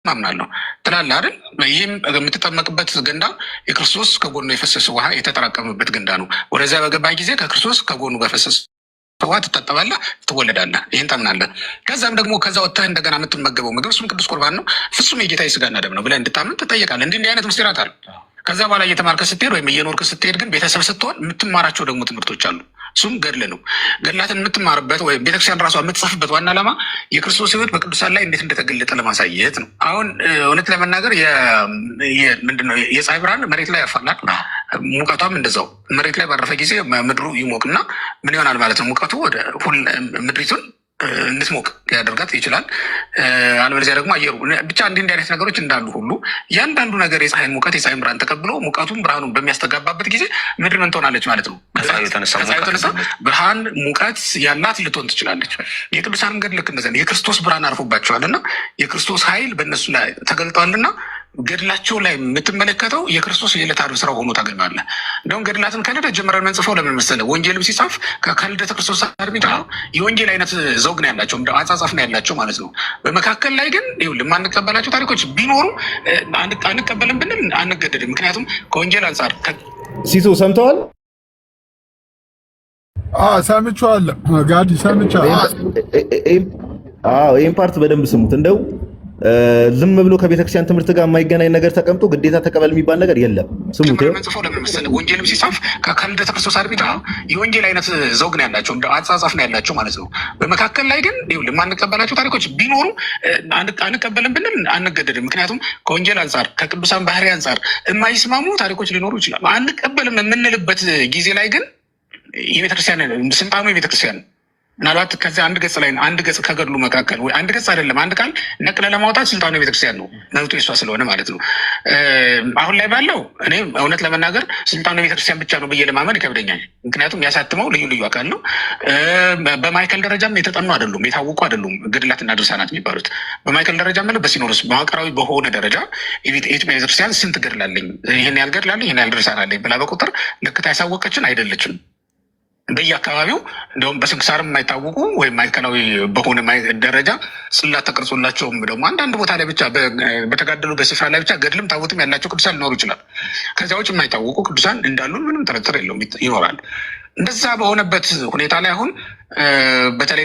ማምናለሁ ትላለህ አይደል? ይህም የምትጠመቅበት ገንዳ የክርስቶስ ከጎኑ የፈሰሰ ውሃ የተጠራቀመበት ገንዳ ነው። ወደዚያ በገባህ ጊዜ ከክርስቶስ ከጎኑ በፈሰሰ ውሃ ትታጠባለህ፣ ትወለዳለህ። ይህን ታምናለህ። ከዛም ደግሞ ከዛ ወጥተህ እንደገና የምትመገበው ምግብ እሱም ቅዱስ ቁርባን ነው፣ ፍጹም የጌታ ሥጋና ደም ነው ብለህ እንድታምን ትጠየቃለህ። እንዲህ አይነት ምስጢራት አሉ። ከዛ በኋላ እየተማርከ ስትሄድ ወይም እየኖርክ ስትሄድ ግን ቤተሰብ ስትሆን የምትማራቸው ደግሞ ትምህርቶች አሉ። እሱም ገድል ነው። ገድላትን የምትማርበት ወይም ቤተክርስቲያን ራሷ የምትጽፍበት ዋና ዓላማ የክርስቶስ ሕይወት በቅዱሳን ላይ እንዴት እንደተገለጠ ለማሳየት ነው። አሁን እውነት ለመናገር ምንድነው የፀሐይ ብርሃን መሬት ላይ ያርፋል። ሙቀቷም እንደዛው መሬት ላይ ባረፈ ጊዜ ምድሩ ይሞቅና ምን ይሆናል ማለት ነው? ሙቀቱ ወደ ምድሪቱን እንድትሞቅ ሊያደርጋት ይችላል። አለበለዚያ ደግሞ አየሩ ብቻ እንዲህ አይነት ነገሮች እንዳሉ ሁሉ እያንዳንዱ ነገር የፀሐይን ሙቀት የፀሐይን ብርሃን ተቀብሎ ሙቀቱን ብርሃኑን በሚያስተጋባበት ጊዜ ምድር ምን ትሆናለች ማለት ነው? ከፀሐዩ የተነሳ ብርሃን ሙቀት ያላት ልትሆን ትችላለች። የቅዱሳንም ገድል ልክ እንደዚያ የክርስቶስ ብርሃን አርፎባቸዋል እና የክርስቶስ ኃይል በእነሱ ላይ ተገልጧልና ገድላቸው ላይ የምትመለከተው የክርስቶስ የዕለት አርብ ስራው ሆኖ ታገኘዋለህ። እንደውም ገድላትን ከልደት ጀምረን መንጽፈው ለምን መሰለህ? ወንጌልም ሲጻፍ ከልደተ ክርስቶስ ጋር የወንጌል አይነት ዘውግ ነው ያላቸው፣ አጻጻፍ ነው ያላቸው ማለት ነው። በመካከል ላይ ግን የማንቀበላቸው ታሪኮች ቢኖሩ አንቀበልም ብንል አንገደድም። ምክንያቱም ከወንጌል አንጻር ሲሶ ሰምተዋል። ሰምቼዋለሁ። ጋዲ ሰምቼዋለሁ። ይህን ፓርት በደንብ ስሙት። እንደው ዝም ብሎ ከቤተክርስቲያን ትምህርት ጋር የማይገናኝ ነገር ተቀምጦ ግዴታ ተቀበል የሚባል ነገር የለም። ስሙት። መንጽፈው ለምን መሰለህ? ወንጌልም ሲጻፍ ከልደተ ክርስቶስ አርቢታ የወንጌል አይነት ዘውግ ነው ያላቸው፣ አጻጻፍ ነው ያላቸው ማለት ነው። በመካከል ላይ ግን የማንቀበላቸው ታሪኮች ቢኖሩ አንቀበልም ብንል አንገደድም። ምክንያቱም ከወንጌል አንጻር ከቅዱሳን ባህሪ አንጻር የማይስማሙ ታሪኮች ሊኖሩ ይችላሉ። አንቀበልም የምንልበት ጊዜ ላይ ግን የቤተክርስቲያን ስልጣኑ የቤተክርስቲያን ምናልባት ከዚያ አንድ ገጽ ከገድሉ መካከል ወይ አንድ ገጽ አይደለም አንድ ቃል ነቅለ ለማውጣት ስልጣኑ የቤተክርስቲያን ነው፣ መብቱ የሷ ስለሆነ ማለት ነው። አሁን ላይ ባለው እኔ እውነት ለመናገር ስልጣኑ የቤተክርስቲያን ብቻ ነው ብዬ ለማመን ይከብደኛል። ምክንያቱም ያሳትመው ልዩ አካል ነው። በማዕከል ደረጃም የተጠኑ አይደሉም፣ የታወቁ አይደሉም ገድላትና ድርሳናት የሚባሉት። በማዕከል ደረጃ ማለት በሲኖዶስ መዋቅራዊ በሆነ ደረጃ የኢትዮጵያ ቤተክርስቲያን ስንት ገድል አለኝ፣ ይህን ያህል ገድል አለኝ፣ ይህን ያህል ድርሳን አለኝ ብላ በቁጥር ልክታ ያሳወቀችን አይደለችም። በየአካባቢው እንደውም በስንክሳርም የማይታወቁ ወይም ማዕከላዊ በሆነ ደረጃ ጽላት ተቀርጾላቸውም ደግሞ አንዳንድ ቦታ ላይ ብቻ በተጋደሉ በስፍራ ላይ ብቻ ገድልም ታቦትም ያላቸው ቅዱሳን ሊኖሩ ይችላል። ከዚያ ውጭ የማይታወቁ ቅዱሳን እንዳሉን ምንም ጥርጥር የለውም ይኖራል። እንደዛ በሆነበት ሁኔታ ላይ አሁን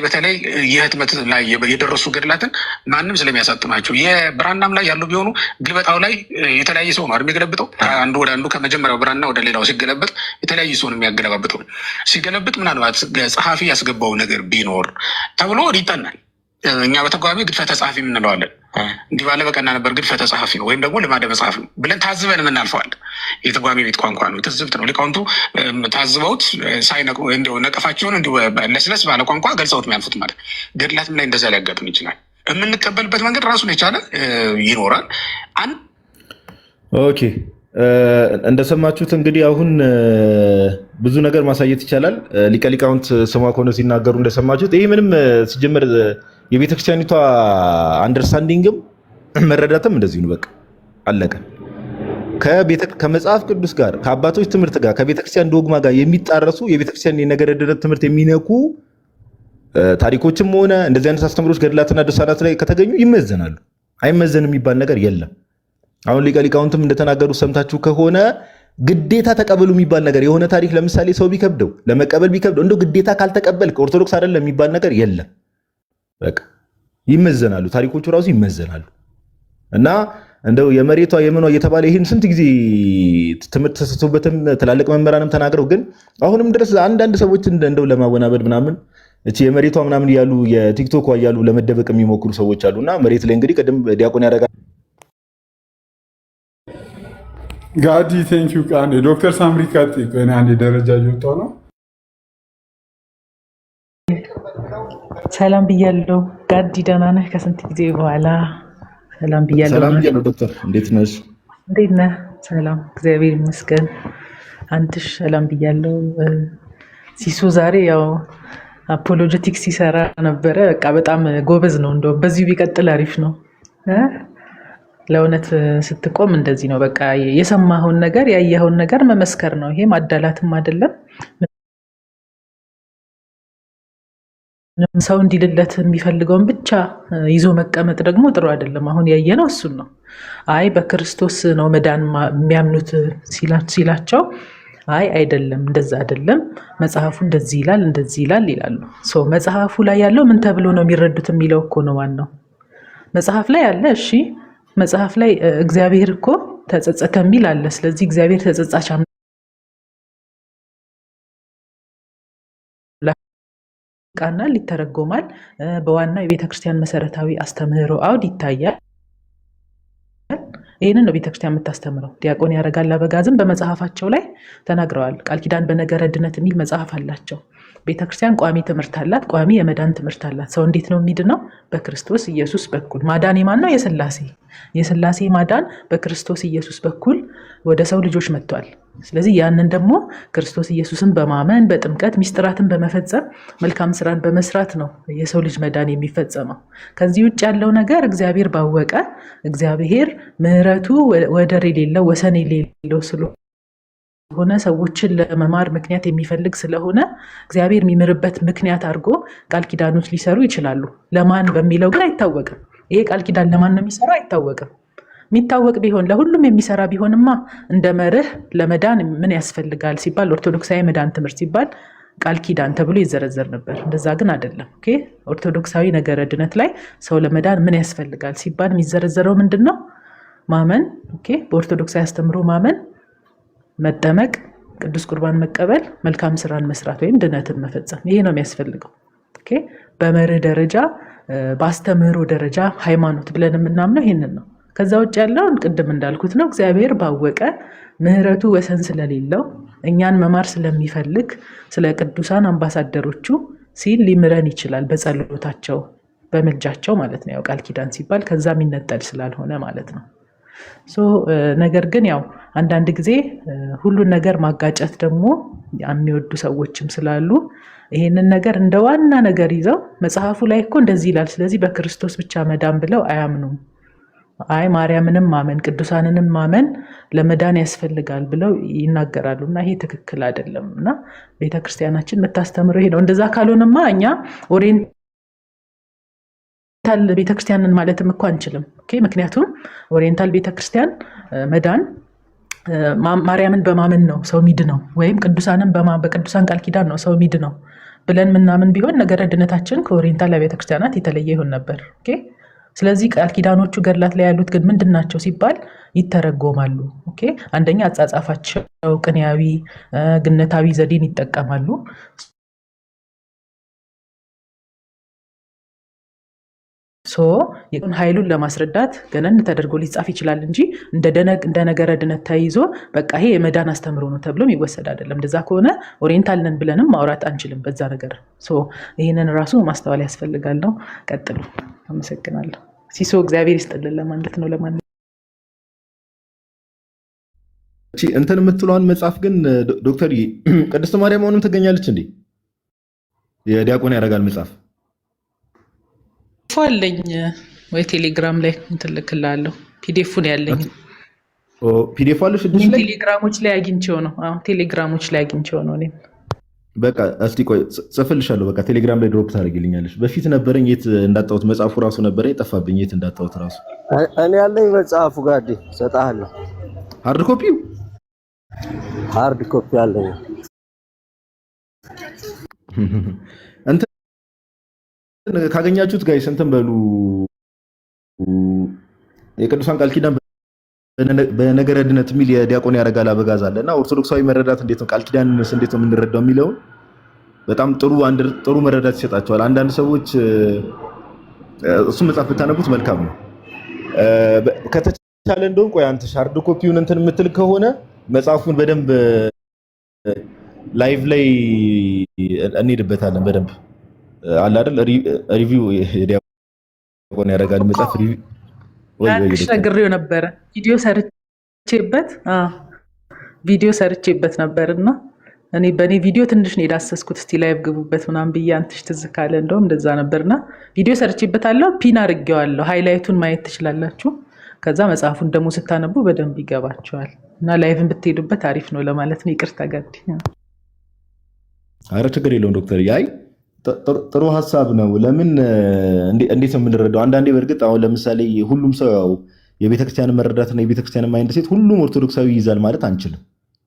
በተለይ የህትመት ላይ የደረሱ ገድላትን ማንም ስለሚያሳትማቸው የብራናም ላይ ያሉ ቢሆኑ ግልበጣው ላይ የተለያየ ሰው ነው የሚገለብጠው። አንዱ ወደ አንዱ ከመጀመሪያው ብራና ወደ ሌላው ሲገለበጥ የተለያየ ሰው ነው የሚያገለባብጠው። ሲገለብጥ ምናልባት ጸሐፊ ያስገባው ነገር ቢኖር ተብሎ ይጠናል። እኛ በተጓሚ ግድፈተ ጸሐፊ የምንለዋለን። እንዲህ ባለ በቀና ነበር ግድፈተ ጸሐፊ ነው ወይም ደግሞ ልማደ መጽሐፍ ነው ብለን ታዝበን የምናልፈዋል። የተጓሚ ቤት ቋንቋ ነው፣ ትዝብት ነው። ሊቃውንቱ ታዝበውት ሳይነቁ እንዲሁ ነቀፋቸውን እንዲሁ ለስለስ ባለ ቋንቋ ገልጸውት የሚያልፉት ማለት። ገድላትም ላይ እንደዛ ሊያጋጥም ይችላል። የምንቀበልበት መንገድ ራሱን የቻለ ይኖራል። ኦኬ እንደሰማችሁት እንግዲህ አሁን ብዙ ነገር ማሳየት ይቻላል። ሊቀ ሊቃውንት ስሟ ከሆነ ሲናገሩ እንደሰማችሁት ይህ ምንም ሲጀመር የቤተክርስቲያኒቷ አንደርስታንዲንግም መረዳትም እንደዚሁ ነው። በቃ አለቀ። ከመጽሐፍ ቅዱስ ጋር ከአባቶች ትምህርት ጋር ከቤተክርስቲያን ዶግማ ጋር የሚጣረሱ የቤተክርስቲያን የነገረ ድነት ትምህርት የሚነኩ ታሪኮችም ሆነ እንደዚህ አይነት አስተምሮች ገድላትና ድርሳናት ላይ ከተገኙ ይመዘናሉ። አይመዘን የሚባል ነገር የለም። አሁን ሊቀ ሊቃውንትም እንደተናገሩ ሰምታችሁ ከሆነ ግዴታ ተቀበሉ የሚባል ነገር የሆነ ታሪክ ለምሳሌ ሰው ቢከብደው ለመቀበል ቢከብደው እንደው ግዴታ ካልተቀበልክ ኦርቶዶክስ አይደለም የሚባል ነገር የለም። በቃ ይመዘናሉ፣ ታሪኮቹ ራሱ ይመዘናሉ። እና እንደው የመሬቷ የምኗ እየተባለ ይህን ስንት ጊዜ ትምህርት ተሰጥቶበትም ትላልቅ መምህራንም ተናግረው ግን አሁንም ድረስ አንዳንድ ሰዎች እንደው ለማወናበድ ምናምን እቺ የመሬቷ ምናምን እያሉ የቲክቶክ እያሉ ለመደበቅ የሚሞክሩ ሰዎች አሉና መሬት ላይ እንግዲህ ቅድም ዲያቆን ያደርጋል ጋዲ ቴንኪዩ ቃን ዶክተር ሳምሪ ካጤ ቆይና አንድ ደረጃ እየወጣው ነው። ሰላም ብያለሁ ጋዲ፣ ደህና ነህ? ከስንት ጊዜ በኋላ ሰላም ብያለሁ። ሰላም ብያለሁ ዶክተር፣ እንዴት ነሽ? እንዴት ነህ? ሰላም እግዚአብሔር ይመስገን። አንተሽ? ሰላም ብያለሁ። ሲሱ ዛሬ ያው አፖሎጀቲክስ ሲሰራ ነበረ። በቃ በጣም ጎበዝ ነው። እንደው በዚሁ ቢቀጥል አሪፍ ነው። ለእውነት ስትቆም እንደዚህ ነው። በቃ የሰማኸውን ነገር ያየኸውን ነገር መመስከር ነው። ይሄ ማዳላትም አይደለም። ሰው እንዲልለት የሚፈልገውን ብቻ ይዞ መቀመጥ ደግሞ ጥሩ አይደለም። አሁን ያየነው እሱን ነው። አይ በክርስቶስ ነው መዳን የሚያምኑት ሲላቸው አይ አይደለም፣ እንደዛ አይደለም፣ መጽሐፉ እንደዚህ ይላል ይላሉ። መጽሐፉ ላይ ያለው ምን ተብሎ ነው የሚረዱት የሚለው እኮ ነው ዋናው። መጽሐፍ ላይ አለ። እሺ መጽሐፍ ላይ እግዚአብሔር እኮ ተጸጸተ የሚል አለ። ስለዚህ እግዚአብሔር ተጸጻች ቃናል ይተረጎማል። በዋናው የቤተክርስቲያን መሰረታዊ አስተምህሮ አውድ ይታያል። ይህንን ነው ቤተክርስቲያን የምታስተምረው። ዲያቆን ያረጋል አበጋዝም በመጽሐፋቸው ላይ ተናግረዋል። ቃል ኪዳን በነገረ ድነት የሚል መጽሐፍ አላቸው። ቤተክርስቲያን ቋሚ ትምህርት አላት፣ ቋሚ የመዳን ትምህርት አላት። ሰው እንዴት ነው የሚድነው? በክርስቶስ ኢየሱስ በኩል። ማዳን የማን ነው? የሥላሴ ማዳን በክርስቶስ ኢየሱስ በኩል ወደ ሰው ልጆች መጥቷል። ስለዚህ ያንን ደግሞ ክርስቶስ ኢየሱስን በማመን በጥምቀት ሚስጥራትን በመፈጸም መልካም ስራን በመስራት ነው የሰው ልጅ መዳን የሚፈጸመው። ከዚህ ውጭ ያለው ነገር እግዚአብሔር ባወቀ፣ እግዚአብሔር ምሕረቱ ወደር የሌለው ወሰን የሌለው ስለሆነ ሰዎችን ለመማር ምክንያት የሚፈልግ ስለሆነ እግዚአብሔር የሚምርበት ምክንያት አድርጎ ቃል ኪዳኖች ሊሰሩ ይችላሉ። ለማን በሚለው ግን አይታወቅም። ይሄ ቃል ኪዳን ለማን ነው የሚሰራው? አይታወቅም። የሚታወቅ ቢሆን ለሁሉም የሚሰራ ቢሆንማ እንደ መርህ ለመዳን ምን ያስፈልጋል ሲባል ኦርቶዶክሳዊ መዳን ትምህርት ሲባል ቃል ኪዳን ተብሎ ይዘረዘር ነበር። እንደዛ ግን አይደለም። ኦርቶዶክሳዊ ነገረ ድነት ላይ ሰው ለመዳን ምን ያስፈልጋል ሲባል የሚዘረዘረው ምንድን ነው? ማመን፣ በኦርቶዶክሳዊ አስተምሮ ማመን፣ መጠመቅ፣ ቅዱስ ቁርባን መቀበል፣ መልካም ስራን መስራት ወይም ድነትን መፈጸም። ይሄ ነው የሚያስፈልገው። በመርህ ደረጃ በአስተምህሮ ደረጃ ሃይማኖት ብለን የምናምነው ይሄንን ነው። ከዛ ውጭ ያለውን ቅድም እንዳልኩት ነው። እግዚአብሔር ባወቀ ምሕረቱ ወሰን ስለሌለው እኛን መማር ስለሚፈልግ ስለ ቅዱሳን አምባሳደሮቹ ሲል ሊምረን ይችላል። በጸሎታቸው በምልጃቸው ማለት ነው። ያው ቃል ኪዳን ሲባል ከዛ የሚነጠል ስላልሆነ ማለት ነው። ነገር ግን ያው አንዳንድ ጊዜ ሁሉን ነገር ማጋጨት ደግሞ የሚወዱ ሰዎችም ስላሉ ይሄንን ነገር እንደ ዋና ነገር ይዘው መጽሐፉ ላይ እኮ እንደዚህ ይላል፣ ስለዚህ በክርስቶስ ብቻ መዳን ብለው አያምኑም። አይ ማርያምንም ማመን ቅዱሳንንም ማመን ለመዳን ያስፈልጋል ብለው ይናገራሉ። እና ይሄ ትክክል አይደለም። እና ቤተክርስቲያናችን የምታስተምረው ይሄ ነው። እንደዛ ካልሆነማ እኛ ኦሪየንታል ቤተክርስቲያንን ማለትም እኮ አንችልም። ምክንያቱም ኦሪየንታል ቤተክርስቲያን መዳን ማርያምን በማመን ነው ሰው ሚድ ነው፣ ወይም ቅዱሳንን በቅዱሳን ቃል ኪዳን ነው ሰው ሚድ ነው ብለን ምናምን ቢሆን ነገረ ድነታችን ከኦሪየንታል ቤተክርስቲያናት የተለየ ይሆን ነበር። ስለዚህ ቃል ኪዳኖቹ ገድላት ላይ ያሉት ግን ምንድን ናቸው ሲባል ይተረጎማሉ። አንደኛ አጻጻፋቸው ቅኔያዊ ግነታዊ ዘዴን ይጠቀማሉ። ኃይሉን ለማስረዳት ገነን ተደርጎ ሊጻፍ ይችላል እንጂ እንደ ነገረ ድነት ተይዞ በቃ ይሄ የመዳን አስተምሮ ነው ተብሎም ይወሰድ አይደለም። እንደዛ ከሆነ ኦሪየንታል ነን ብለንም ማውራት አንችልም በዛ ነገር። ይህንን ራሱ ማስተዋል ያስፈልጋል ነው። ቀጥሉ። አመሰግናለሁ። ሲሶ እግዚአብሔር ይስጥልን ለማለት ነው። እንትን የምትለዋን መጽሐፍ ግን ዶክተር ቅድስት ማርያም አሁንም ትገኛለች እንዴ? የዲያቆን ያረጋል መጽሐፍ አለኝ ወይ ቴሌግራም ላይ እንትልክላለሁ። ፒዲኤፉን ያለኝ ፒዲኤፍ አለሽ? ቴሌግራሞች ላይ አግኝቼው ነው። ቴሌግራሞች ላይ አግኝቼው ነው። እኔም በቃ እስቲ ቆይ ጽፍልሻለሁ። በቃ ቴሌግራም ላይ ድሮፕ ታደርጊልኛለሽ። በፊት ነበረኝ፣ የት እንዳጣሁት መጽሐፉ ራሱ ነበረኝ፣ ጠፋብኝ። የት እንዳጣሁት ራሱ እኔ ያለኝ መጽሐፉ ጋር እሰጥሃለሁ። ሃርድ ኮፒው ሃርድ ኮፒ አለኝ። ካገኛችሁት ጋይስ እንትን በሉ። የቅዱሳን ቃል ኪዳን በነገረ ድነት የሚል የዲያቆን ያረጋል አበጋዝ አለ እና ኦርቶዶክሳዊ መረዳት እንዴት ነው ቃል ኪዳንስ እንዴት ነው የምንረዳው የሚለውን በጣም ጥሩ መረዳት ይሰጣቸዋል። አንዳንድ ሰዎች እሱን መጽሐፍ ብታነቡት መልካም ነው። ከተቻለ እንደውም ቆይ አንተ ሃርድ ኮፒውን እንትን የምትል ከሆነ መጽሐፉን በደንብ ላይቭ ላይ እንሄድበታለን በደንብ አለ አይደል? ሪቪው የዲያቆን ያረጋል መጽሐፍ ሪቪው ነግሬው ነበረ። ቪዲዮ ሰርቼበት ነበርና እኔ በእኔ ቪዲዮ ትንሽ ነው የዳሰስኩት። እስቲ ላይቭ ግቡበት ምናምን ብዬ አንተሽ ትዝ ካለ እንደውም እንደዛ ነበርና ቪዲዮ ሰርቼበታለሁ። ፒን አድርጌዋለሁ። ሃይላይቱን ማየት ትችላላችሁ። ከዛ መጽሐፉን ደግሞ ስታነቡ በደንብ ይገባቸዋል እና ላይቭን ብትሄዱበት አሪፍ ነው ለማለት ነው። ይቅርታ ጋር አረ ችግር የለውም ዶክተር። ያይ ጥሩ ሀሳብ ነው። ለምን እንዴት ነው የምንረዳው? አንዳንዴ በእርግጥ አሁን ለምሳሌ ሁሉም ሰው ያው የቤተክርስቲያንን መረዳትና የቤተክርስቲያንን ማይንድ ሴት ሁሉም ኦርቶዶክሳዊ ይይዛል ማለት አንችልም።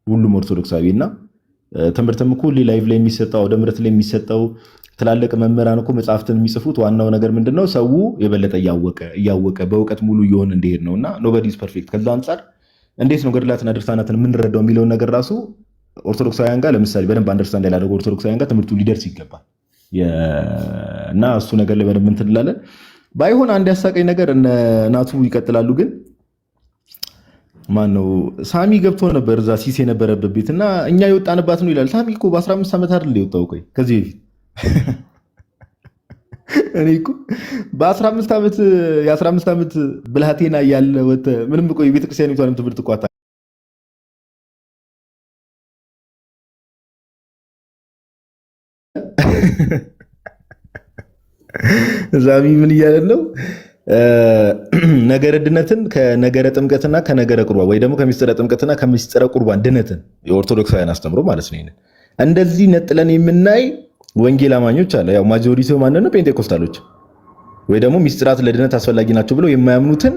ሁሉም ኦርቶዶክሳዊ እና ትምህርትም እኮ ላይቭ ላይ የሚሰጠው ወደ ምረት ላይ የሚሰጠው ትላልቅ መምህራን እኮ መጽሐፍትን የሚጽፉት ዋናው ነገር ምንድነው? ሰው የበለጠ እያወቀ በእውቀት ሙሉ እየሆነ እንዲሄድ ነው። እና ኖበዲ ኢዝ ፐርፌክት። ከዛ አንጻር እንዴት ነው ገድላትና ድርሳናትን የምንረዳው የሚለውን ነገር ራሱ ኦርቶዶክሳውያን ጋር ለምሳሌ በደንብ አንደርስታንድ ያላደረጉ ኦርቶዶክሳውያን ጋር ትምህርቱ ሊደርስ ይገባል። እና እሱ ነገር ላይ በደንብ እንትን እንላለን። ባይሆን አንድ ያሳቀኝ ነገር እነ ናቱ ይቀጥላሉ። ግን ማነው ሳሚ ገብቶ ነበር እዛ ሲስ የነበረበት ቤት እና እኛ የወጣንባት ነው ይላል። ሳሚ እኮ በ15 ዓመት አይደል የወጣው? ቆይ ከዚህ በፊት እኔ እኮ የ15 ዓመት ብልሃቴና እያለ ወጥተህ ምንም እኮ የቤተክርስቲያኒቷንም ትምህርት እኮ ዛሚ ምን እያለ ነው? ነገረ ድነትን ከነገረ ጥምቀትና ከነገረ ቁርባን ወይ ደግሞ ከሚስጥረ ጥምቀትና ከሚስጥረ ቁርባን ድነትን የኦርቶዶክሳውያን አስተምሮ ማለት ነው። እንደዚህ ነጥለን የምናይ ወንጌል አማኞች አለ። ያው ማጆሪቲው ማን ነው? ፔንቴኮስታሎች ወይ ደግሞ ሚስጥራት ለድነት አስፈላጊ ናቸው ብለው የማያምኑትን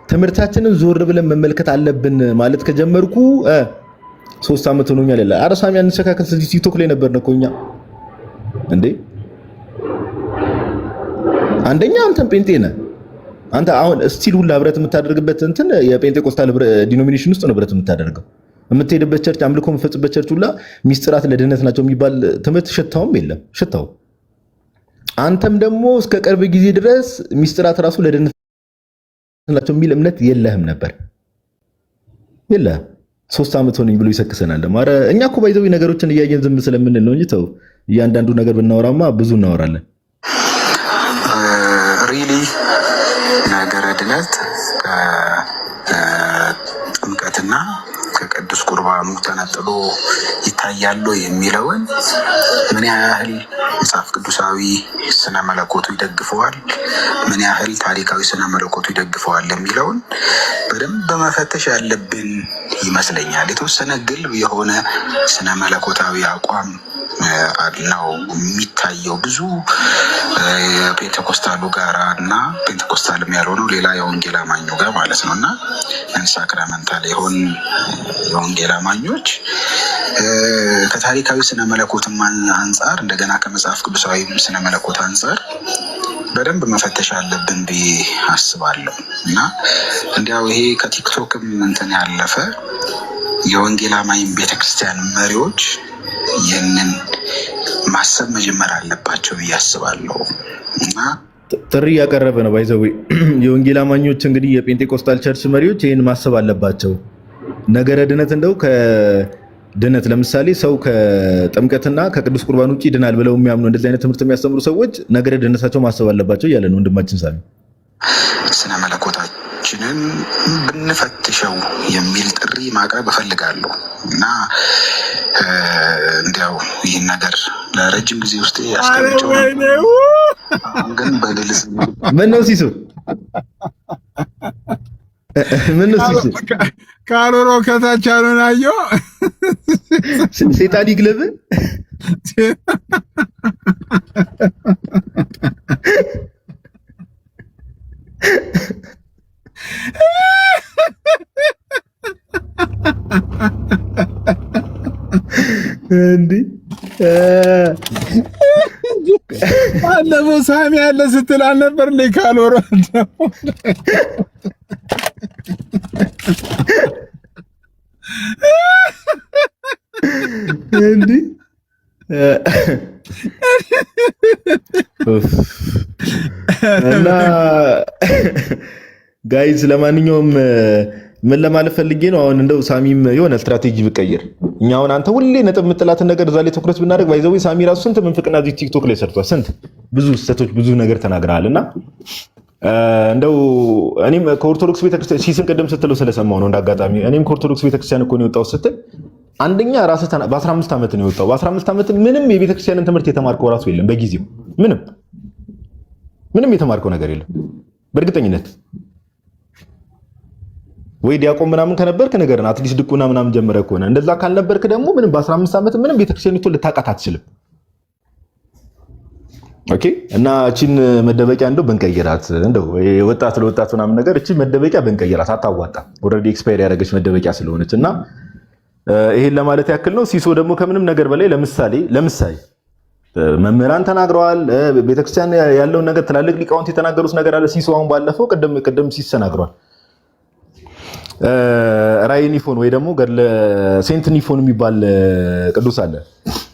ትምህርታችንን ዞር ብለን መመልከት አለብን ማለት ከጀመርኩ 3 ዓመት ሆኖኛል ይላል። ኧረ ሳሚ አንሸካከል። ስለዚህ ቲክቶክ ላይ ነበር ነው ኮኛ እንዴ? አንደኛ አንተም ጴንጤ ነህ። አንተ አሁን ስቲል ሁላ ህብረት የምታደርግበት እንትን የጴንጤኮስታል ዲኖሚኔሽን ውስጥ ነው ህብረት የምታደርገው። የምትሄድበት ቸርች አምልኮ የምትፈጽበት ቸርች ሁላ ሚስጥራት ለድነት ናቸው የሚባል ትምህርት ሽታውም የለም ሽታው። አንተም ደግሞ እስከ ቅርብ ጊዜ ድረስ ሚስጥራት ራሱ ለድነት ናቸው የሚል እምነት የለህም ነበር። የለህም። 3 ዓመት ሆነኝ ብሎ ይሰክሰናል። ኧረ እኛ እኮ ባይዘው ነገሮችን እያየን ዝም ስለምንል ነው እንጂ ተው፣ እያንዳንዱ ነገር ብናወራማ ብዙ እናወራለን። ሪሊ ነገረ ድነት ከጥምቀትና ከቅዱስ ቁርባኑ ተነጥሎ ይታያሉ የሚለውን ምን ያህል መጽሐፍ ቅዱሳዊ ስነ መለኮቱ ይደግፈዋል፣ ምን ያህል ታሪካዊ ስነ መለኮቱ ይደግፈዋል የሚለውን በደንብ መፈተሽ ያለብን ይመስለኛል። የተወሰነ ግልብ የሆነ ስነ መለኮታዊ አቋም ነው የሚታየው ብዙ የፔንቴኮስታሉ ጋራ እና ፔንቴኮስታልም ያልሆነው ሌላ የወንጌል አማኙ ጋር ማለት ነው። እና ሳክራመንታል የሆን የወንጌል አማኞች ከታሪካዊ ስነ መለኮትም አንጻር እንደገና ከመጽሐፍ ቅዱሳዊ ስነ መለኮት አንጻር በደንብ መፈተሽ አለብን ብዬ አስባለሁ። እና እንዲያው ይሄ ከቲክቶክም እንትን ያለፈ የወንጌል አማኝ ቤተክርስቲያን መሪዎች ይህንን ማሰብ መጀመር አለባቸው ብዬ አስባለሁ። እና ጥሪ ያቀረበ ነው ባይዘው የወንጌል አማኞች እንግዲህ የጴንጤኮስታል ቸርች መሪዎች ይህን ማሰብ አለባቸው። ነገረ ድነት እንደው ከድነት ለምሳሌ ሰው ከጥምቀትና ከቅዱስ ቁርባን ውጭ ይድናል ብለው የሚያምኑ እንደዚህ አይነት ትምህርት የሚያስተምሩ ሰዎች ነገረ ድነታቸው ማሰብ አለባቸው እያለ ነው ወንድማችን ሳሚ። ስነ መለኮታችንን ብንፈትሸው የሚል ጥሪ ማቅረብ እፈልጋለሁ። እና እንዲያው ይህን ነገር ለረጅም ጊዜ ውስጥ ያስቀምጨው ግን በግልጽ ምን ነው ሲሱ ካሮሮ ከታች አሉን አየሁ ሴጣን ይግለብ እንዴ ባለፈው ሳሚ ያለ ስትል አልነበር እንዴ? ካሎሮ እንዴ እና ጋይዝ ለማንኛውም ምን ለማለት ፈልጌ ነው፣ አሁን እንደው ሳሚም የሆነ ስትራቴጂ ብቀይር እኛ አሁን አንተ ሁሌ ነጥብ የምጥላትን ነገር እዛ ላይ ትኩረት ብናደርግ ባይዘው ሳሚ ራሱ ስንት ምንፍቅና እዚህ ቲክቶክ ላይ ሰርቷል። ስንት ብዙ ስህተቶች ብዙ ነገር ተናግረሃል። እና እንደው እኔም ከኦርቶዶክስ ቤተክርስቲያን ሲስን ቅድም ስትለው ስለሰማው ነው እንዳጋጣሚ እኔም ከኦርቶዶክስ ቤተክርስቲያን እኮ ነው የወጣው ስትል አንደኛ ራስህ በ15 ዓመት ነው የወጣው። በ15 ዓመት ምንም የቤተክርስቲያንን ትምህርት የተማርከው ራሱ የለም። በጊዜው ምንም የተማርከው ነገር የለም በእርግጠኝነት ወይ ዲያቆን ምናምን ከነበርክ ነገርና አትሊስት ድቁና ምናምን ጀመረህ ከሆነ እንደዛ ካልነበርክ ደግሞ ምንም በ15 ዓመት ምንም ቤተክርስቲያኒቱን ልታውቃት አትችልም። ኦኬ እና እቺን መደበቂያ እንደው በንቀይራት እንደው ወጣት ለወጣት ምናምን ነገር እቺ መደበቂያ በንቀይራት አታዋጣ ኦልሬዲ ኤክስፓየር ያደረገች መደበቂያ ስለሆነች እና ይሄን ለማለት ያክል ነው። ሲሶ ደግሞ ከምንም ነገር በላይ ለምሳሌ መምህራን ተናግረዋል። ቤተክርስቲያን ያለውን ነገር ትላልቅ ሊቃውንት የተናገሩት ነገር አለ። ሲሶ አሁን ባለፈው ቅድም ሲሰናግሯል። ራዕየ ኒፎን ወይ ደግሞ ገድለ ሴንት ኒፎን የሚባል ቅዱስ አለ።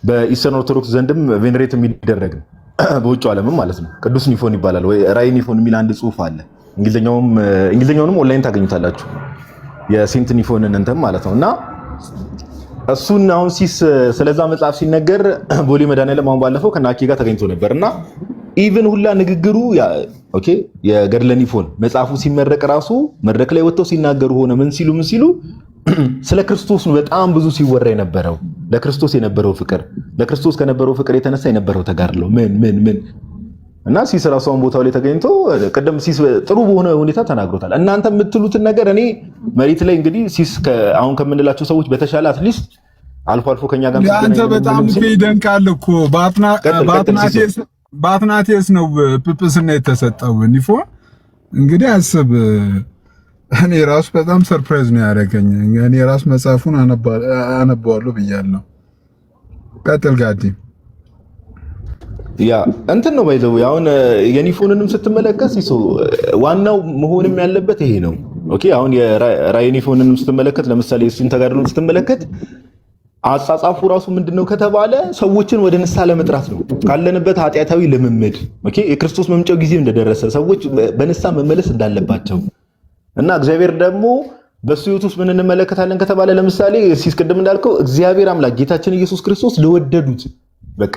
በኢስተርን ኦርቶዶክስ ዘንድም ቬነሬት የሚደረግ በውጭ ዓለምም ማለት ነው። ቅዱስ ኒፎን ይባላል ወይ ራዕየ ኒፎን የሚል አንድ ጽሑፍ አለ። እንግሊዘኛውንም ኦንላይን ታገኙታላችሁ። የሴንት ኒፎንን እንትን ማለት ነው እና እሱን አሁን ስለዛ መጽሐፍ ሲነገር ቦሌ መድኃኔዓለም አሁን ባለፈው ከናኪ ጋር ተገኝቶ ነበርና ኢቭን ሁላ ንግግሩ ኦኬ የገድለ ኒፎን መጽሐፉ ሲመረቅ ራሱ መድረክ ላይ ወጥተው ሲናገሩ ሆነ ምን ሲሉ ስለ ክርስቶስ ነው በጣም ብዙ ሲወራ የነበረው። ለክርስቶስ የነበረው ፍቅር፣ ለክርስቶስ ከነበረው ፍቅር የተነሳ የነበረው ተጋድሎ ምን እና ራሷን ቦታው ላይ ተገኝቶ ቀደም ጥሩ በሆነ ሁኔታ ተናግሮታል። እናንተ የምትሉትን ነገር እኔ መሬት ላይ እንግዲህ አሁን ከምንላቸው ሰዎች በተሻለ አትሊስት አልፎ ከኛ ጋር አንተ በጣም ይደንቃል እኮ በአትናቴስ ነው ጵጵስና የተሰጠው ኒፎን። እንግዲህ አስብ። እኔ ራሱ በጣም ሰርፕራይዝ ነው ያደረገኝ። እኔ ራሱ መጽሐፉን አነባዋለሁ ብያለሁ። ቀጥል ጋዲ። ያ እንትን ነው ባይዘው አሁን የኒፎንንም ስትመለከት ዋናው መሆንም ያለበት ይሄ ነው። ኦኬ አሁን የራዕየ ኒፎንንም ስትመለከት ለምሳሌ እሱን ተጋድሎን ስትመለከት አጻጻፉ ራሱ ምንድነው ከተባለ ሰዎችን ወደ ንስሐ ለመጥራት ነው። ካለንበት ኃጢአታዊ ልምምድ ኦኬ የክርስቶስ መምጫው ጊዜ እንደደረሰ ሰዎች በንስሐ መመለስ እንዳለባቸው እና እግዚአብሔር ደግሞ በሱ ሕይወት ውስጥ ምን እንመለከታለን ከተባለ ለምሳሌ ሲስቀድም እንዳልከው እግዚአብሔር አምላክ ጌታችን ኢየሱስ ክርስቶስ ለወደዱት በቃ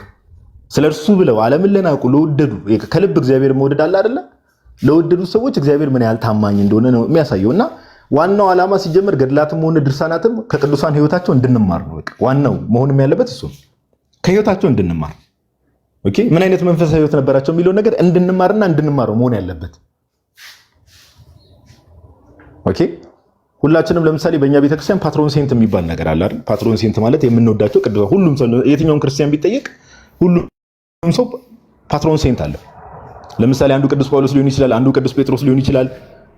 ስለርሱ ብለው ዓለምን ለናቁ ለወደዱ ከልብ እግዚአብሔር መውደድ አለ አይደለ? ለወደዱ ሰዎች እግዚአብሔር ምን ያህል ታማኝ እንደሆነ ነው የሚያሳየውና ዋናው ዓላማ ሲጀመር ገድላትም ሆነ ድርሳናትም ከቅዱሳን ሕይወታቸው እንድንማር ነው። በቃ ዋናው መሆንም ያለበት እሱ ከሕይወታቸው እንድንማር ኦኬ ምን አይነት መንፈሳዊ ሕይወት ነበራቸው የሚለው ነገር እንድንማርና እንድንማረው መሆን ያለበት ኦኬ። ሁላችንም ለምሳሌ በእኛ ቤተክርስቲያን ፓትሮን ሴንት የሚባል ነገር አለ አይደል? ፓትሮን ሴንት ማለት የምንወዳቸው ቅዱሳን ሁሉም ሰው የትኛውም ክርስቲያን ቢጠየቅ ሁሉም ሰው ፓትሮን ሴንት አለ። ለምሳሌ አንዱ ቅዱስ ጳውሎስ ሊሆን ይችላል፣ አንዱ ቅዱስ ጴጥሮስ ሊሆን ይችላል።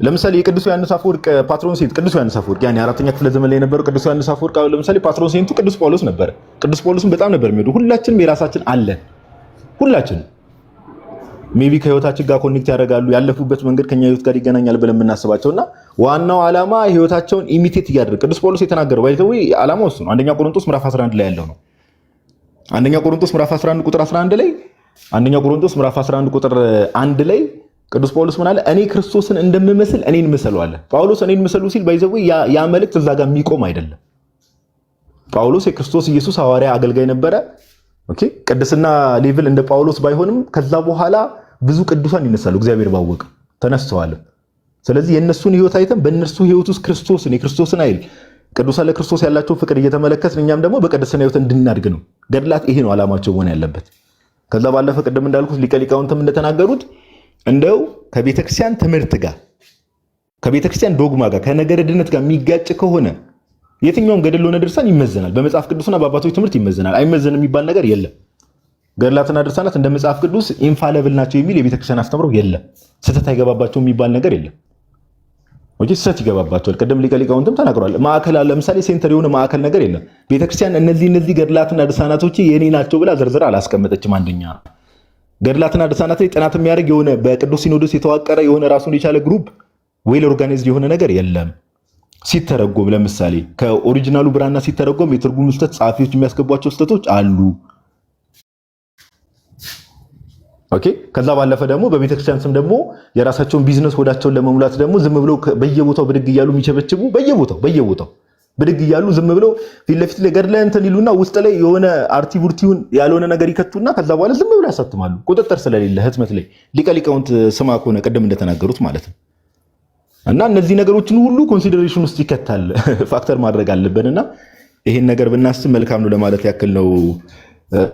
ለምሳሌ የቅዱስ ዮሐንስ አፈወርቅ ፓትሮን ሴንት ቅዱስ ዮሐንስ አፈወርቅ ያኔ አራተኛ ክፍለ ዘመን ላይ የነበረው ቅዱስ ዮሐንስ አፈወርቅ ለምሳሌ ፓትሮን ሴንቱ ቅዱስ ጳውሎስ ነበር። ቅዱስ ጳውሎስን በጣም ነበር የሚወዱ። ሁላችንም የራሳችን አለን። ሁላችንም ሜቢ ከህይወታችን ጋር ኮኔክት ያደርጋሉ። ያለፉበት መንገድ ከኛ ህይወት ጋር ይገናኛል ብለን የምናስባቸውና ዋናው ዓላማ ህይወታቸውን ኢሚቴት እያደረገ ቅዱስ ጳውሎስ የተናገረው ባይተው ዓላማው እሱ ነው። አንደኛ ቆሮንቶስ ምዕራፍ 11 ላይ ያለው ነው። አንደኛ ቆሮንቶስ ምዕራፍ 11 ቁጥር 11 ላይ አንደኛ ቆሮንቶስ ምዕራፍ 11 ቁጥር 1 ላይ ቅዱስ ጳውሎስ ምን አለ? እኔ ክርስቶስን እንደምመስል እኔን ምሰሉ አለ። ጳውሎስ እኔን ምሰሉ ሲል ባይዘው ያ መልእክት እዛ ጋር የሚቆም አይደለም። ጳውሎስ የክርስቶስ ኢየሱስ ሐዋርያ አገልጋይ ነበረ። ኦኬ ቅድስና ሌቭል እንደ ጳውሎስ ባይሆንም ከዛ በኋላ ብዙ ቅዱሳን ይነሳሉ። እግዚአብሔር ባወቀ ተነስተዋል። ስለዚህ የነሱን ህይወት አይተን በእነሱ ህይወት ውስጥ የክርስቶስን ኃይል ቅዱሳን ለክርስቶስ ያላቸው ፍቅር እየተመለከትን እኛም ደግሞ በቅድስና ህይወት እንድናድግ ነው። ገድላት ይሄ ነው ዓላማቸው መሆን ያለበት። ከዛ ባለፈ ቅድም እንዳልኩት ሊቀ ሊቃውንትም እንደተናገሩት እንደው ከቤተክርስቲያን ትምህርት ጋር ከቤተክርስቲያን ዶግማ ጋር ከነገረ ድነት ጋር የሚጋጭ ከሆነ የትኛውም ገድል ሆነ ድርሳን ይመዘናል። በመጽሐፍ ቅዱስና በአባቶች ትምህርት ይመዘናል። አይመዘንም የሚባል ነገር የለም። ገድላትና ድርሳናት እንደ መጽሐፍ ቅዱስ ኢንፋለብል ናቸው የሚል የቤተክርስቲያን አስተምሮ የለም። ስህተት አይገባባቸው የሚባል ነገር የለም። ወጪ ስህተት ይገባባቸዋል። ቀደም ሊቀ ሊቃውንትም ተናግረዋል። ማዕከል አለ ለምሳሌ ሴንተር የሆነ ማዕከል ነገር የለም። ቤተክርስቲያን እነዚህ ገድላትና ድርሳናቶች የኔ ናቸው ብላ ዘርዝራ አላስቀመጠችም። አንደኛ ገድላትና ድርሳናት ላይ ጥናት የሚያደርግ የሆነ በቅዱስ ሲኖዶስ የተዋቀረ የሆነ ራሱን የቻለ ግሩፕ ዌል ኦርጋናይዝድ የሆነ ነገር የለም። ሲተረጎም ለምሳሌ ከኦሪጂናሉ ብራና ሲተረጎም የትርጉም ስህተት ጸሐፊዎች የሚያስገቧቸው ስህተቶች አሉ። ኦኬ ከዛ ባለፈ ደግሞ በቤተክርስቲያን ስም ደግሞ የራሳቸውን ቢዝነስ ወዳቸውን ለመሙላት ደግሞ ዝም ብለው በየቦታው ብድግ እያሉ የሚቸበችቡ በየቦታው ብድግ እያሉ ዝም ብለው ፊት ለፊት ለገድለ እንትን ይሉና ውስጥ ላይ የሆነ አርቲ ቡርቲውን ያልሆነ ነገር ይከቱና ከዛ በኋላ ዝም ብለው ያሳትማሉ። ቁጥጥር ስለሌለ ህትመት ላይ ሊቀ ሊቃውንት ስማ ከሆነ ቀደም እንደተናገሩት ማለት ነው። እና እነዚህ ነገሮችን ሁሉ ኮንሲደሬሽን ውስጥ ይከታል ፋክተር ማድረግ አለብንና ይሄን ነገር ብናስብ መልካም ነው ለማለት ያክል ነው።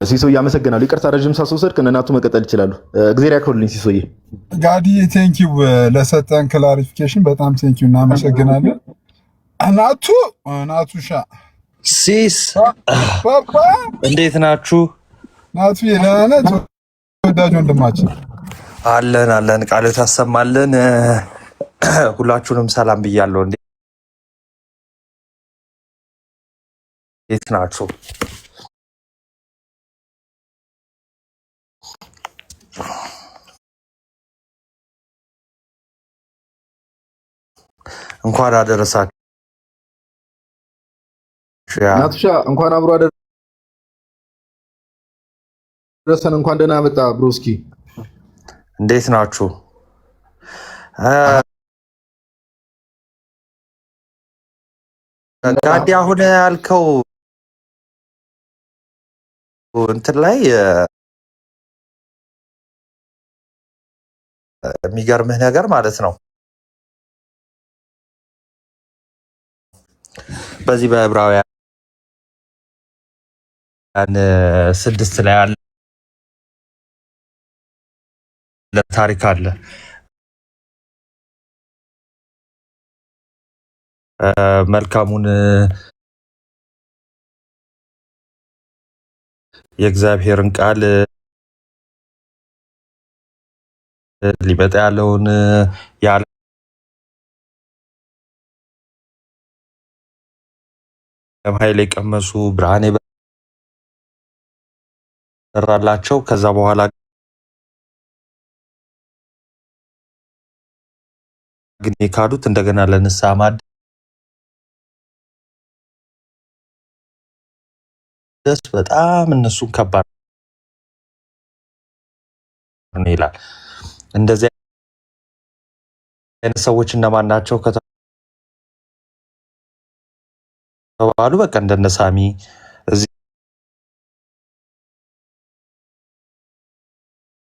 ሲሶዬ አመሰግናለሁ። ይቅርታ ረጅም ሳስወሰድክ እናቱ መቀጠል ይችላሉ። እግዚአብሔር ያክብርልኝ ሲሶዬ። ጋዲ ቴንኪው ለሰጠን ክላሪፊኬሽን በጣም ቴንኪው እናመሰግናለን። ናቱሻ ሲስ ፓፓ እንዴት ናችሁ? ናቱ የለነት ተወዳጅ ወንድማችን አለን አለን ቃል ታሰማለን። ሁላችሁንም ሰላም ብያለሁ። እንዴት ናችሁ? እንኳን አደረሳችሁ። ናቱሻ እንኳን አብሮ አደረሰን። እንኳን ደህና መጣ ብሮስኪ። እንዴት ናችሁ? ጋዲ አሁን ያልከው እንትን ላይ የሚገርምህ ነገር ማለት ነው በዚህ በዕብራውያን 6 ላይ ያለ ታሪክ አለ። መልካሙን የእግዚአብሔርን ቃል ሊመጣ ያለውን የዓለም ኃይል የቀመሱ ብርሃን የበራላቸው ከዛ በኋላ ግን የካዱት እንደገና ለንስሐ ማደስ በጣም እነሱን ከባድ ነው ይላል። እንደዚህ አይነት ሰዎች እነማን ናቸው ከተባሉ በቃ እንደነ ሳሚ እዚህ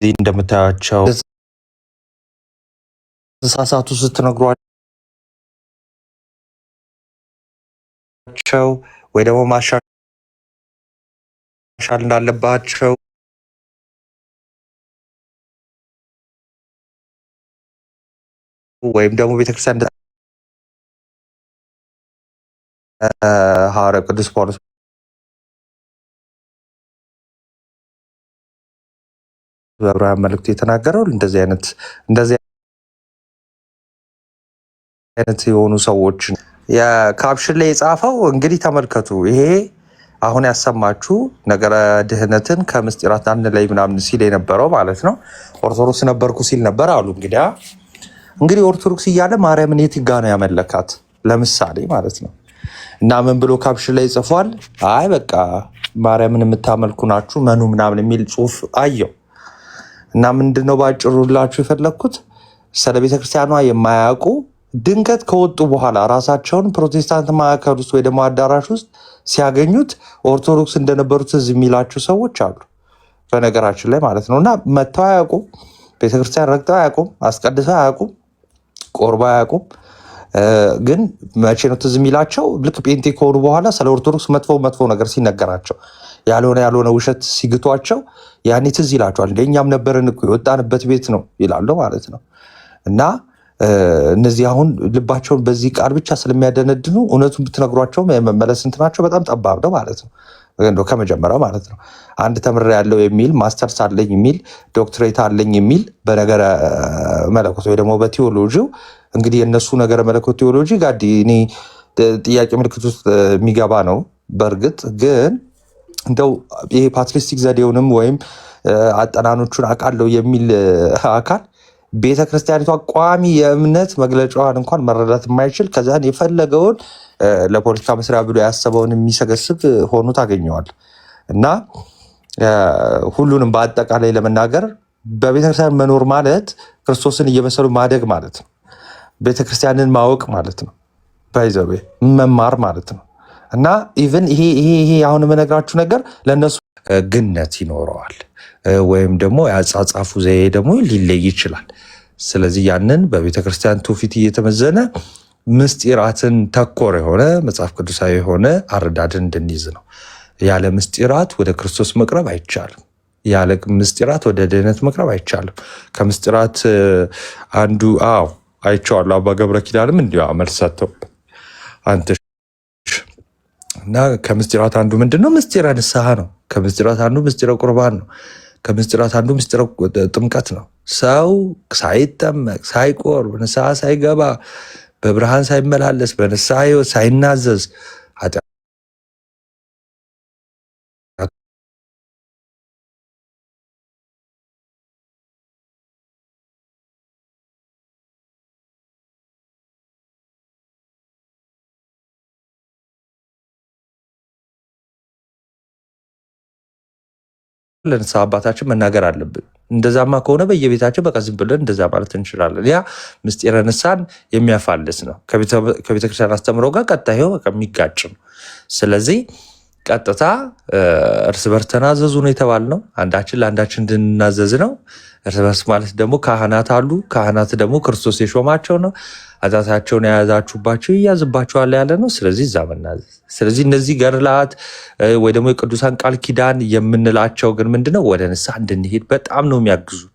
እንደምታያቸው ተሳሳቱ ስትነግሯቸው ወይ ደግሞ ማሻሻል እንዳለባቸው ወይም ደግሞ ቤተክርስቲያን ሐዋርያው ቅዱስ ጳውሎስ በዕብራውያን መልእክቱ የተናገረው እንደዚህ አይነት የሆኑ ሰዎች የካፕሽን ላይ የጻፈው እንግዲህ ተመልከቱ። ይሄ አሁን ያሰማችሁ ነገረ ድህነትን ከምስጢራት አንድ ላይ ምናምን ሲል የነበረው ማለት ነው ኦርቶዶክስ ነበርኩ ሲል ነበር አሉ። እንግዲህ ኦርቶዶክስ እያለ ማርያምን የት ጋ ነው ያመለካት? ለምሳሌ ማለት ነው። እና ምን ብሎ ካፕሽን ላይ ጽፏል? አይ በቃ ማርያምን የምታመልኩ ናችሁ መኑ ምናምን የሚል ጽሁፍ አየው። እና ምንድነው ባጭሩላችሁ የፈለግኩት ስለ ቤተክርስቲያኗ የማያውቁ ድንገት ከወጡ በኋላ ራሳቸውን ፕሮቴስታንት ማዕከል ውስጥ ወይ ደግሞ አዳራሽ ውስጥ ሲያገኙት ኦርቶዶክስ እንደነበሩት እዚህ የሚላችሁ ሰዎች አሉ፣ በነገራችን ላይ ማለት ነው። እና መጥተው አያውቁም፣ ቤተክርስቲያን ረግጠው አያውቁም፣ አስቀድሰው አያውቁም፣ ቆርባ አያውቁም። ግን መቼ ነው ትዝ የሚላቸው? ልክ ጴንጤ ከሆኑ በኋላ ስለ ኦርቶዶክስ መጥፎ ነገር ሲነገራቸው ያልሆነ ውሸት ሲግቷቸው ያኔ ትዝ ይላቸዋል። እኛም ነበርን እኮ የወጣንበት ቤት ነው ይላሉ ማለት ነው። እና እነዚህ አሁን ልባቸውን በዚህ ቃል ብቻ ስለሚያደነድኑ እውነቱን ብትነግሯቸውም የመመለስ እንትናቸው በጣም ጠባብ ነው ማለት ነው። ከመጀመሪያው ማለት ነው። አንድ ተምሬያለሁ የሚል ማስተርስ አለኝ የሚል ዶክትሬት አለኝ የሚል በነገረ መለኮት ወይ ደግሞ በቴዎሎጂው እንግዲህ የእነሱ ነገረ መለኮት ቴዎሎጂ ጋር እኔ ጥያቄ ምልክት ውስጥ የሚገባ ነው። በእርግጥ ግን እንደው ይሄ ፓትሪስቲክ ዘዴውንም ወይም አጠናኖቹን አውቃለሁ የሚል አካል ቤተክርስቲያኒቷ ቋሚ የእምነት መግለጫዋን እንኳን መረዳት የማይችል ከዛን የፈለገውን ለፖለቲካ መስሪያ ብሎ ያሰበውን የሚሰገስግ ሆኖ ታገኘዋል። እና ሁሉንም በአጠቃላይ ለመናገር በቤተክርስቲያን መኖር ማለት ክርስቶስን እየመሰሉ ማደግ ማለት ነው። ቤተክርስቲያንን ማወቅ ማለት ነው። ባይዘዌ መማር ማለት ነው። እና ኢቨን ይሄ አሁን የምነግራችሁ ነገር ለእነሱ ግነት ይኖረዋል ወይም ደግሞ የአጻጻፉ ዘዬ ደግሞ ሊለይ ይችላል። ስለዚህ ያንን በቤተክርስቲያን ትውፊት እየተመዘነ ምስጢራትን ተኮር የሆነ መጽሐፍ ቅዱሳዊ የሆነ አረዳድን እንድንይዝ ነው። ያለ ምስጢራት ወደ ክርስቶስ መቅረብ አይቻልም። ያለ ምስጢራት ወደ ድህነት መቅረብ አይቻልም። ከምስጢራት አንዱ አይቼዋለሁ። አባ ገብረ ኪዳንም እንዲሁ መልስ ሰጥተው አንተ እና ከምስጢራት አንዱ ምንድነው? ምስጢረ ንስሐ ነው። ከምስጢራት አንዱ ምስጢረ ቁርባን ነው። ከምስጢራት አንዱ ምስጢረ ጥምቀት ነው። ሰው ሳይጠመቅ ሳይቆርብ ንስሐ ሳይገባ በብርሃን ሳይመላለስ በንስሐ ሕይወት ሳይናዘዝ ለንስሐ አባታችን መናገር አለብን። እንደዛማ ከሆነ በየቤታችን በቃ ዝም ብለን እንደዛ ማለት እንችላለን። ያ ምስጢረ ንስሐን የሚያፋልስ ነው። ከቤተክርስቲያን አስተምሮ ጋር ቀጥታ በቃ የሚጋጭ ነው። ስለዚህ ቀጥታ እርስ በርስ ተናዘዙ ነው የተባልነው። አንዳችን ለአንዳችን እንድንናዘዝ ነው። እርስ በርስ ማለት ደግሞ ካህናት አሉ። ካህናት ደግሞ ክርስቶስ የሾማቸው ነው። ኃጢአታቸውን የያዛችሁባቸው ይያዝባቸዋል ያለ ነው። ስለዚህ እዛ መናዘዝ። ስለዚህ እነዚህ ገድላት ወይ ደግሞ የቅዱሳን ቃል ኪዳን የምንላቸው ግን ምንድነው? ወደ ንስሐ እንድንሄድ በጣም ነው የሚያግዙን፣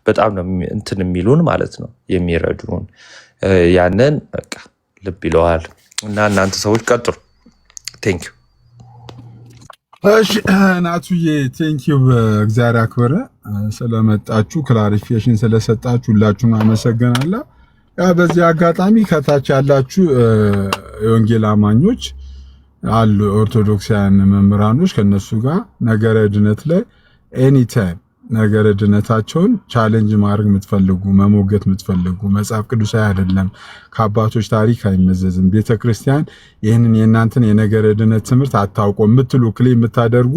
በጣም ነው እንትን የሚሉን ማለት ነው የሚረዱን። ያንን በቃ ልብ ይለዋል እና እናንተ ሰዎች ቀጥሩ። ቴንኪው። እሺ ናቱዬ ቴንኪው። እግዚአብሔር አክብረ ስለመጣችሁ ክላሪፊኬሽን ስለሰጣችሁ ሁላችሁም አመሰግናለሁ። ያ በዚህ አጋጣሚ ከታች ያላችሁ የወንጌል አማኞች አሉ፣ ኦርቶዶክሳውያን መምህራኖች፣ ከነሱ ጋር ነገረ ድነት ላይ ኤኒታይም ነገረ ድነታቸውን ቻሌንጅ ማድረግ የምትፈልጉ መሞገት የምትፈልጉ መጽሐፍ ቅዱሳዊ አይደለም፣ ከአባቶች ታሪክ አይመዘዝም፣ ቤተክርስቲያን ይህንን የእናንተን የነገረ ድነት ትምህርት አታውቆም የምትሉ ክሌ የምታደርጉ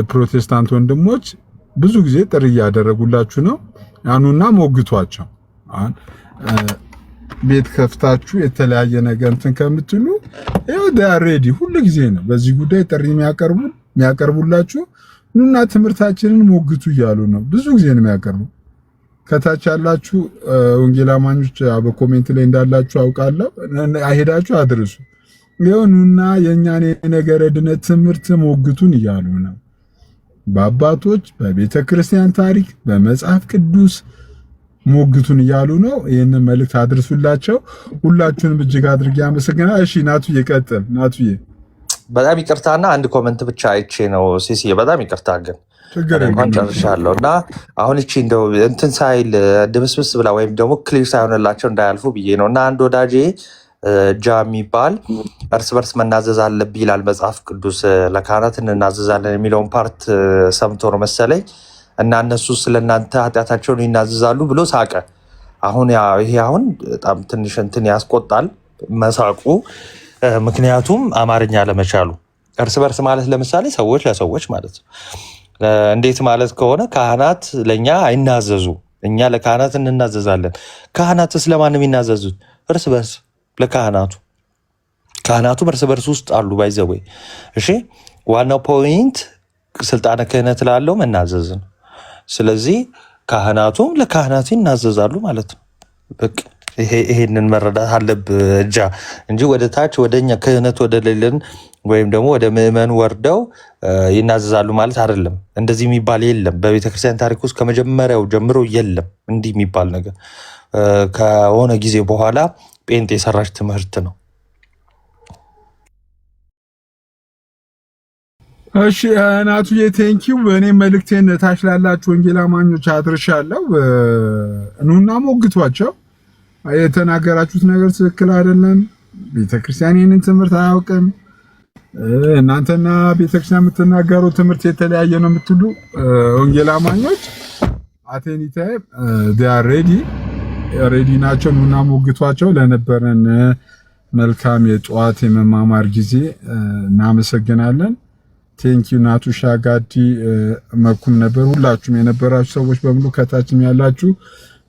ፕሮቴስታንት ወንድሞች ብዙ ጊዜ ጥሪ እያደረጉላችሁ ነው። ያኑና ሞግቷቸው። ቤት ከፍታችሁ የተለያየ ነገር እንትን ከምትሉ ይኸው ዳር ሬዲ ሁሉ ጊዜ ነው በዚህ ጉዳይ ጥሪ የሚያቀርቡላችሁ። ኑና ትምህርታችንን ሞግቱ እያሉ ነው። ብዙ ጊዜ ነው የሚያቀርቡ። ከታች ያላችሁ ወንጌል አማኞች በኮሜንት ላይ እንዳላችሁ አውቃለሁ። አይሄዳችሁ አድርሱ። ይኸው ኑና የእኛን የነገረ ድነት ትምህርት ሞግቱን እያሉ ነው። በአባቶች በቤተ ክርስቲያን ታሪክ በመጽሐፍ ቅዱስ ሞግቱን እያሉ ነው። ይህንን መልእክት አድርሱላቸው። ሁላችሁንም እጅግ አድርጌ አመሰግናለሁ። እሺ ናቱዬ ቀጥል። ናቱዬ በጣም ይቅርታና አንድ ኮመንት ብቻ አይቼ ነው ሲሲ፣ በጣም ይቅርታ ግን እንኳን ጨርሻለሁ። እና አሁን እቺ እንደው እንትን ሳይል ድምስምስ ብላ ወይም ደግሞ ክሊር ሳይሆንላቸው እንዳያልፉ ብዬ ነው። እና አንድ ወዳጄ ጃ የሚባል እርስ በርስ መናዘዝ አለብህ ይላል መጽሐፍ ቅዱስ፣ ለካህናት እንናዘዛለን የሚለውን ፓርት ሰምቶ ነው መሰለኝ እና እነሱ ስለእናንተ ኃጢአታቸውን ይናዘዛሉ ብሎ ሳቀ። አሁን ይሄ አሁን በጣም ትንሽ እንትን ያስቆጣል መሳቁ፣ ምክንያቱም አማርኛ ለመቻሉ። እርስ በርስ ማለት ለምሳሌ ሰዎች ለሰዎች ማለት ነው። እንዴት ማለት ከሆነ ካህናት ለእኛ አይናዘዙ፣ እኛ ለካህናት እንናዘዛለን። ካህናትስ ለማንም የሚናዘዙት? እርስ በርስ ለካህናቱ። ካህናቱም እርስ በርስ ውስጥ አሉ ባይዘወይ። እሺ ዋናው ፖይንት ስልጣነ ክህነት ላለው መናዘዝ ነው። ስለዚህ ካህናቱም ለካህናት ይናዘዛሉ ማለት ነው። በቃ ይሄንን መረዳት አለብህ እጃ እንጂ ወደ ታች ወደኛ ክህነት ወደ ሌለን ወይም ደግሞ ወደ ምዕመን ወርደው ይናዘዛሉ ማለት አይደለም። እንደዚህ የሚባል የለም። በቤተክርስቲያን ታሪክ ውስጥ ከመጀመሪያው ጀምሮ የለም እንዲህ የሚባል ነገር። ከሆነ ጊዜ በኋላ ጴንጤ የሰራች ትምህርት ነው። እሺ ናቱዬ ቴንኪው። እኔ መልእክቴን ታች ላላችሁ ወንጌል አማኞች አድርሻለሁ። ኑና ሞግቷቸው። የተናገራችሁት ነገር ትክክል አይደለም። ቤተክርስቲያን ይህንን ትምህርት አያውቅም። እናንተና ቤተክርስቲያን የምትናገሩ ትምህርት የተለያየ ነው የምትሉ ወንጌል አማኞች አቴኒታይ ዲያር ሬዲ ናቸው። ኑና ሞግቷቸው። ለነበረን መልካም የጠዋት የመማማር ጊዜ እናመሰግናለን። ቴንኪው ናቱሻ ጋዲ መኩም ነበር። ሁላችሁም የነበራችሁ ሰዎች በሙሉ ከታችም ያላችሁ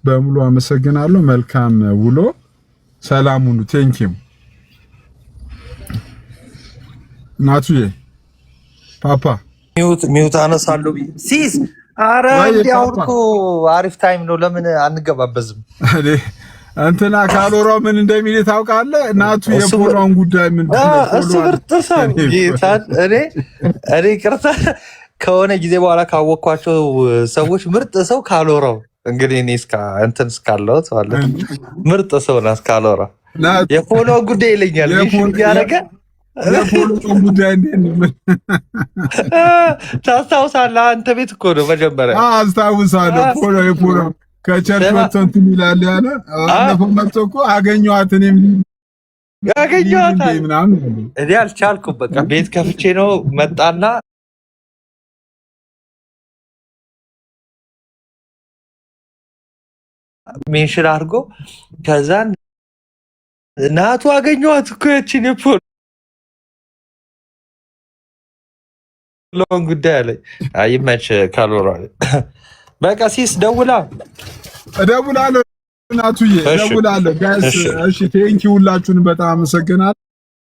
በሙሉ አመሰግናለሁ። መልካም ውሎ፣ ሰላም ሁኑ። ቴንኪው ናቱዬ። ፓፓ ሚውት አነሳለሁ ሲስ። ኧረ እንዲያው እኮ አሪፍ ታይም ነው። ለምን አንገባበዝም? እንትና ካሎራው ምን እንደሚል ታውቃለህ? ናቱ የፖላውን ጉዳይ ምን እሱ ምርጥ ሰው ጌታን እኔ ቅርታ ከሆነ ጊዜ በኋላ ካወቅኳቸው ሰዎች ምርጥ ሰው ካሎራው። እንግዲህ እኔ እንትን እስካለሁት ማለት ምርጥ ሰው ናት ካሎራ። የፖላውን ጉዳይ ይለኛል ያደረገ የፖሎ ጉዳይ እንዴት ነው? ታስታውሳለህ? አንተ ቤት እኮ ነው መጀመሪያ። አስታውሳለሁ። የፖሎ ከቸርች መጥቶ እንትን ይላል ያለ አለፈው መጥቶ እኮ አገኘኋት እኔም ምናምን እኔ አልቻልኩም። በቃ ቤት ከፍቼ ነው መጣና ሜንሽን አድርጎ ከዛን እናቱ አገኘኋት እኮ ያቺን የፖሎን ጉዳይ አለኝ። አይመች ካልወራ በቃ ሲስ እደውላለሁ እናቱዬ እደውላለሁ። ጋይስ እሺ ቴንኪው ሁላችሁንም በጣም አመሰግናለሁ።